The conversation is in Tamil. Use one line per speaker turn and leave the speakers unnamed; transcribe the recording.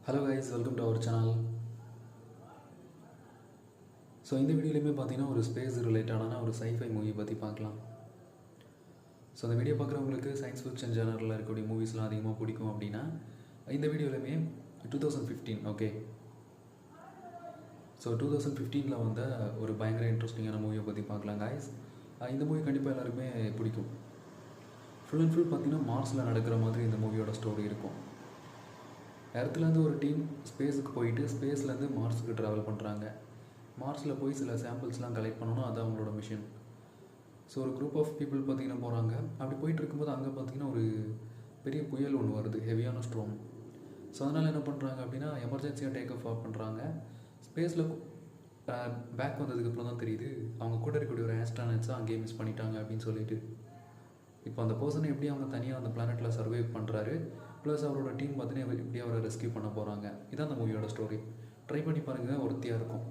Hello guys, welcome to our channel. So இந்த வீடியோலையுமே பார்த்தீங்கன்னா ஒரு ஸ்பேஸ் ரிலேட்டடான ஒரு சைஃபை மூவி பற்றி பார்க்கலாம். ஸோ அந்த வீடியோ பார்க்குறவங்களுக்கு சயின்ஸ் ஃபிக்ஷன் ஜேனரில் இருக்கக்கூடிய மூவிஸ்லாம் அதிகமாக பிடிக்கும் அப்படின்னா இந்த வீடியோலையுமே 2015 ஓகே. ஸோ 2015 வந்த ஒரு பயங்கர இன்ட்ரெஸ்டிங்கான மூவியை பற்றி பார்க்கலாம் கைஸ். இந்த மூவி கண்டிப்பாக எல்லாருக்குமே பிடிக்கும். ஃபுல் அண்ட் ஃபுல் பார்த்தீங்கன்னா மார்ஸில் நடக்கிற மாதிரி இந்த மூவியோட ஸ்டோரி இருக்கும். எர்த்துலேருந்து ஒரு டீம் ஸ்பேஸுக்கு போயிட்டு ஸ்பேஸ்லேருந்து மார்ஸுக்கு ட்ராவல் பண்ணுறாங்க. மார்ஸில் போய் சில சாம்பிள்ஸ்லாம் கலெக்ட் பண்ணணும், அது அவங்களோட மிஷன். ஸோ ஒரு குரூப் ஆஃப் பீப்புள் பார்த்திங்கன்னா போகிறாங்க. அப்படி போயிட்டு இருக்கும்போது அங்கே பார்த்திங்கன்னா ஒரு பெரிய புயல் ஒன்று வருது, ஹெவியான ஸ்ட்ரோம். ஸோ அதனால் என்ன பண்ணுறாங்க அப்படின்னா எமர்ஜென்சியாக டேக் ஆஃப் பண்ணுறாங்க. ஸ்பேஸில் பேக் வந்ததுக்கப்புறம் தான் தெரியுது அவங்க கூட இருக்கக்கூடிய ஒரு ஆஸ்ட்ரானட்ஸை அங்கேயே மிஸ் பண்ணிட்டாங்க அப்படின்னு சொல்லிட்டு. இப்போ அந்த பர்சனை எப்படி அவங்க தனியாக அந்த பிளானெட்டில் சர்வைவ் பண்ணுறாரு, ப்ளஸ் அவரோட டீம் பார்த்தீங்கன்னா எப்படி அவரை ரெஸ்கியூ பண்ண போகிறாங்க. இதான் அந்த மூவியோட ஸ்டோரி. ட்ரை பண்ணி பாருங்கள், ஒருத்தியாக இருக்கும்.